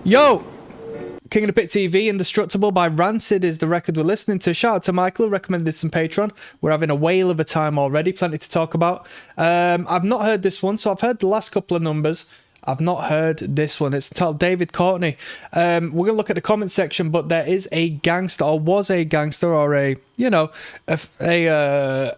Yo! King of the Pit TV, Indestructible by Rancid is the record we're listening to. Shout out to Michael, who recommended this on Patreon. We're having a whale of a time already, plenty to talk about. I've not heard this one, so I've heard the last couple of numbers. I've not heard this one. It's titled David Courtney. We're going to look at the comment section, but there is a gangster, or was a gangster, or a, you know, a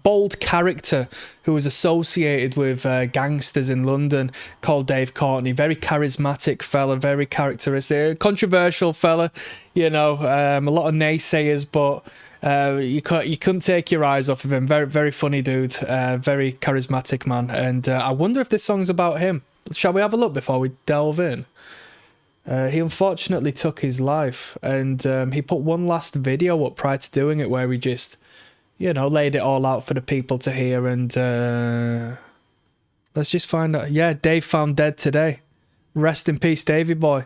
bold character who was associated with gangsters in London called Dave Courtney. Very charismatic fella, very characteristic, controversial fella, you know, a lot of naysayers, but you couldn't take your eyes off of him. Very, very funny dude, very charismatic man. And I wonder if this song's about him. Shall we have a look before we delve in? He unfortunately took his life, and he put one last video up prior to doing it where he just, you know, laid it all out for the people to hear. And let's just find out. Yeah, Dave found dead today. Rest in peace, Davey boy.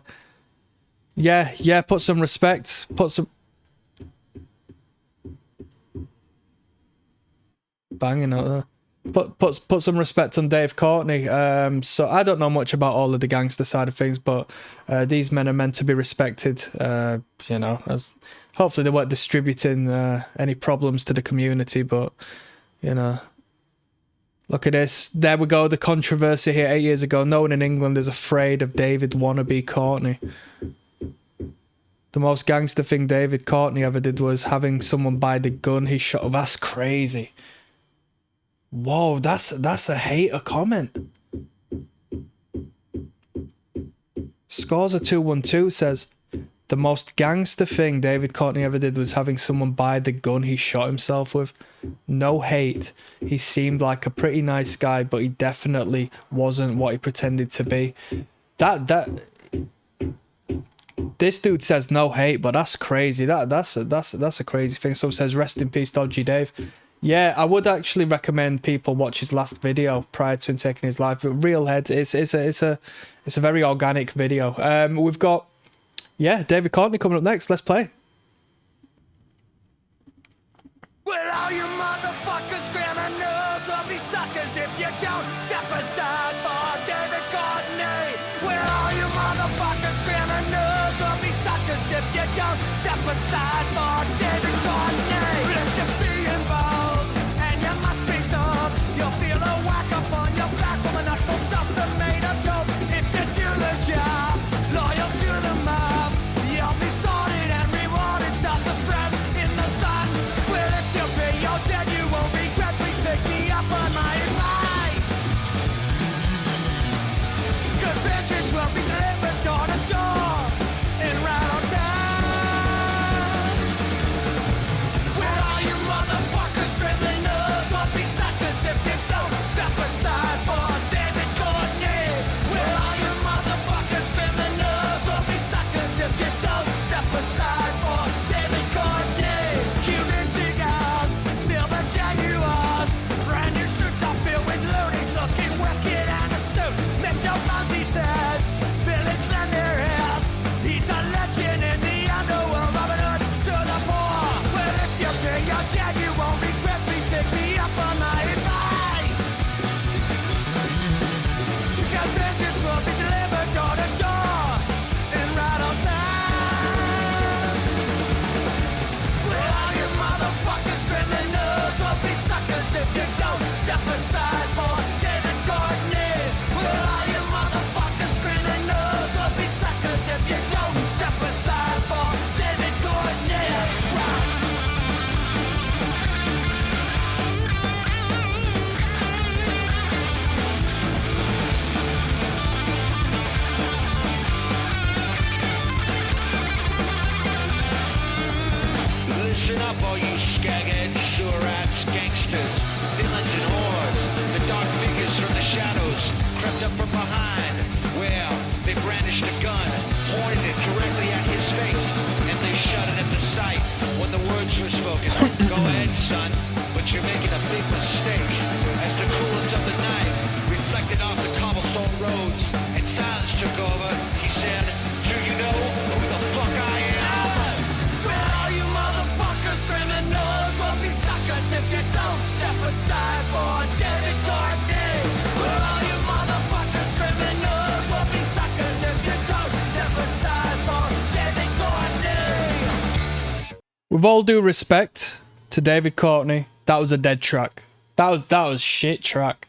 Yeah, put some respect. Put some... Banging out there. Put some respect on Dave Courtney. So I don't know much about all of the gangster side of things, but these men are meant to be respected. You know, hopefully they weren't distributing any problems to the community, but you know, look at this. There we go. The controversy here 8 years ago. No one in England is afraid of David wannabe Courtney. The most gangster thing David Courtney ever did was having someone buy the gun he shot. Oh, that's crazy. Whoa, that's a hater comment. Scores 212 says, the most gangster thing David Courtney ever did was having someone buy the gun he shot himself with. No hate. He seemed like a pretty nice guy, but he definitely wasn't what he pretended to be. This dude says no hate, but that's crazy. That's a crazy thing. Someone says rest in peace, Dodgy Dave. Yeah, I would actually recommend people watch his last video prior to him taking his life. Real head, it's a very organic video. We've got, yeah, David Courtney coming up next. Let's play. Well, all you motherfuckers criminals will be suckers if you don't step aside for David Courtney. Well, all you motherfuckers criminals will be suckers if you don't step aside for David Courtney. But if you be involved and you must be told, you'll feel a whack up on your back from a knuckle duster made of gold. If you do the job, loyal to the mob, you'll be sorted and rewarded. Stop the friends in the sun. Well, if you pay your debt, you won't regret. Please take me up on my advice. 'Cause vengeance will be delivered door to door and right on time. Well, all you motherfuckers criminals will be suckers if you don't step aside for David Courtney. Well, all you motherfuckers criminals will be suckers if you don't step aside for David Courtney. Cuban cigars, silver Jaguars, brand new suits are filled with loonies looking wicked and astute. Make no bones, he says, villains lend their ears. He's a legend in the underworld, Robin Hood to the poor. Well, if you pay your debt, you won't regret. Please take me up on my advice. Because vengeance will be delivered door to door and right on time. Well, all you motherfuckers criminals will be suckers if you don't step aside for David Courtney. Well, all you motherfuckers criminals will be suckers if you don't step aside for David Courtney. That's right. Listen up, all you skagheads, sure rats, gangsters, villains and whores. The dark figures from the shadows crept up from behind. Well, they brandished a gun, pointed it directly at his face, and they shuddered at the sight when the words were spoken. Go ahead, son, but you're making a big mistake. As the coolness of the night reflected off the cobblestone roads and silence took over, he said, do you know who the fuck I am? Well, all you motherfuckers criminals will be suckers if you don't step aside for David Courtney. Well, all you motherfuckers criminals will be suckers if you don't step With all due respect to David Courtney, that was a dead track. That was shit track.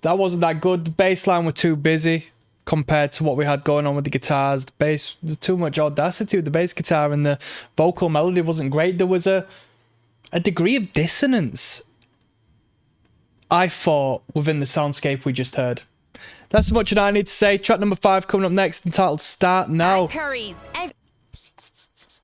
That wasn't that good. The bass line were too busy compared to what we had going on with the guitars. The bass, there's too much audacity with the bass guitar, and the vocal melody wasn't great. There was a degree of dissonance, I thought, within the soundscape we just heard. That's as much as I need to say. Track number 5 coming up next, entitled Start Now. Curry's.